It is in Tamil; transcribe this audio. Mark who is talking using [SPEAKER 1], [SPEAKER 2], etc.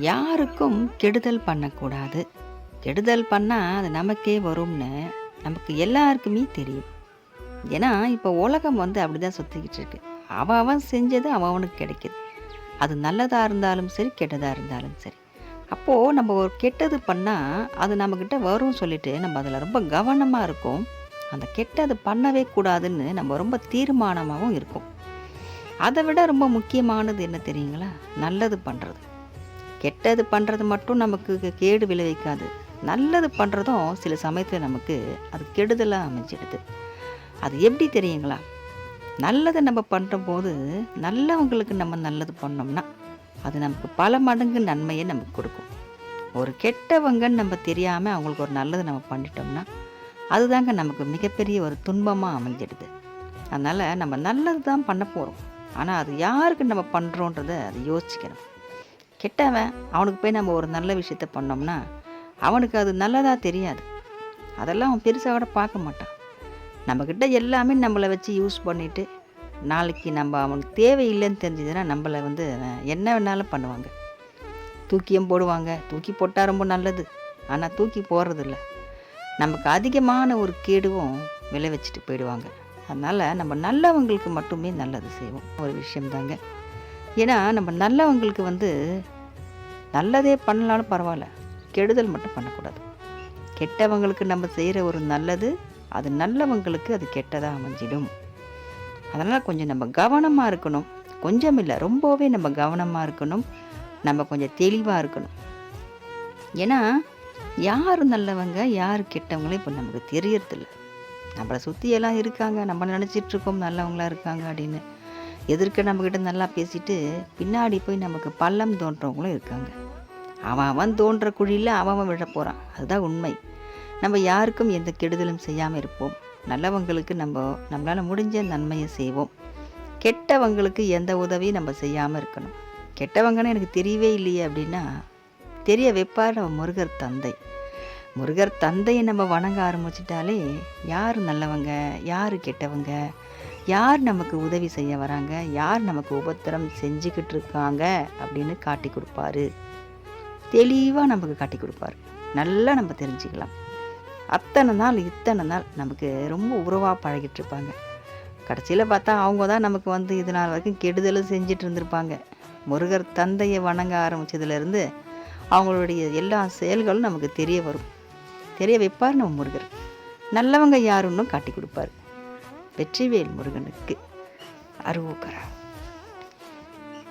[SPEAKER 1] யாருக்கும் கெடுதல் பண்ணக்கூடாது. கெடுதல் பண்ணா அது நமக்கே வரும்னு நமக்கு எல்லாருக்குமே தெரியும். ஏன்னா, இப்போ உலகம் அப்படிதான் சுத்திக்கிட்டு இருக்கு. அவன் செஞ்சது அவனுக்கு கிடைக்குது. அது நல்லதா இருந்தாலும் சரி, கெட்டதா இருந்தாலும் சரி. அப்போ நம்ம ஒரு கெட்டது பண்ணா, அது நம்மகிட்ட வரும்னு சொல்லிட்டு நம்ம அதில ரொம்ப கவனமா இருக்கோம். அந்த கெட்டது பண்ணவே கூடாதுன்னு நம்ம ரொம்ப தீர்மானமாவும் இருக்கோம். அத விட ரொம்ப முக்கியமானது என்ன தெரியுங்களா? நல்லது பண்றது. கெட்டது பண்றது மட்டும் நமக்கு கேடு விளைவிக்காது. நல்லது பண்றதும் சில சமயத்துல நமக்கு அது கெடுதலா அமைஞ்சிடுது. அது எப்படி தெரியுங்களா? நல்லத நம்ம பண்றபோது, நல்லவங்களுக்கு நம்ம நல்லது பண்ணோம்னா, அது நமக்கு பல மடங்கு நன்மைய நமக்கு கொடுக்கும். ஒரு கெட்டவங்கன்னு நம்ம தெரியாம அவங்களுக்கு ஒரு நல்லது நம்ம பண்ணிட்டோம்னா, அதுதாங்க நமக்கு மிகப்பெரிய ஒரு துன்பமா அமைஞ்சிடுது. அதனால நம்ம நல்லது தான் பண்ண போறோம். ஆனா, அது யாருக்கு நம்ம பண்றோன்றத அது யோசிக்கணும். கெட்டவன் அவனுக்கு போய் நம்ம ஒரு நல்ல விஷயத்த பண்ணோம்னா, அவனுக்கு அது நல்லதா தெரியாது. அதெல்லாம் அவன் பெருசா கூட பார்க்க மாட்டான். நம்மக்கிட்ட எல்லாமே நம்மள வச்சு யூஸ் பண்ணிட்டு, நாளைக்கு நம்ம அவனுக்கு தேவையில்லைன்னு தெரிஞ்சதுன்னா, நம்மள அவன் என்ன வேணாலும் பண்ணுவாங்க. தூக்கியும் போடுவாங்க. தூக்கி போட்டா ரொம்ப நல்லது. ஆனா தூக்கி போடுறதில்ல. நமக்கு அதிகமான ஒரு கேடுவும் விளைவிச்சுட்டு போயிடுவாங்க. அதனால நம்ம நல்லவங்களுக்கு மட்டுமே நல்லது செய்வோம். ஒரு விஷயம் தாங்க. ஏன்னா நம்ம நல்லவங்களுக்கு நல்லதே பண்ணலாலும் பரவாயில்ல. கெடுதல் மட்டும் பண்ணக்கூடாது. கெட்டவங்களுக்கு நம்ம செய்கிற ஒரு நல்லது, அது நல்லவங்களுக்கு அது கெட்டதா அமைஞ்சிடும். அதனால் கொஞ்சம் நம்ம கவனமாக இருக்கணும். கொஞ்சம் இல்லை, ரொம்பவே நம்ம கவனமாக இருக்கணும். நம்ம கொஞ்சம் தெளிவாக இருக்கணும். ஏன்னா யார் நல்லவங்க, யார் கெட்டவங்களே இப்போ நமக்கு தெரியறதில்ல. நம்மளை சுற்றியெல்லாம் இருக்காங்க. நம்ம நினச்சிட்ருக்கோம் நல்லவங்களா இருக்காங்க அப்படின்னு. எதிர்க்க நம்மக்கிட்ட நல்லா பேசிட்டு, பின்னாடி போய் நமக்கு பள்ளம் தோன்றவங்களும் இருக்காங்க. அவன் தோன்ற குழியில் அவன் விழ போகிறான். அதுதான் உண்மை. நம்ம யாருக்கும் எந்த கெடுதலும் செய்யாமல் இருப்போம். நல்லவங்களுக்கு நம்மளால் முடிஞ்ச நன்மையை செய்வோம். கெட்டவங்களுக்கு எந்த உதவியும் நம்ம செய்யாமல் இருக்கணும். கெட்டவங்கன்னு எனக்கு தெரியவே இல்லையே அப்படின்னா, தெரிய வைப்பார் நம்ம முருகர் தந்தை. முருகர் தந்தையை நம்ம வணங்க ஆரம்பிச்சிட்டாலே, யார் நல்லவங்க, யார் கெட்டவங்க, யார் நமக்கு உதவி செய்ய வராங்க, யார் நமக்கு உபத்திரம் செஞ்சுக்கிட்டு இருக்காங்க அப்படின்னு காட்டி கொடுப்பாரு. தெளிவாக நமக்கு காட்டி கொடுப்பாரு. நல்லா நம்ம தெரிஞ்சுக்கலாம். இத்தனை நாள் நமக்கு ரொம்ப உறவாக பழகிட்டு இருப்பாங்க. கடைசியில் பார்த்தா அவங்க தான் நமக்கு இது நாள் வரைக்கும் கெடுதலும் செஞ்சுட்டு இருந்திருப்பாங்க. முருகர் தந்தையை வணங்க ஆரம்பித்ததுலேருந்து அவங்களுடைய எல்லா செயல்களும் நமக்கு தெரிய வரும். தெரிய வைப்பார் நம்ம முருகர். நல்லவங்க யாருன்னு காட்டி கொடுப்பார். வெற்றிவேல் முருகனுக்கு அரோகரா.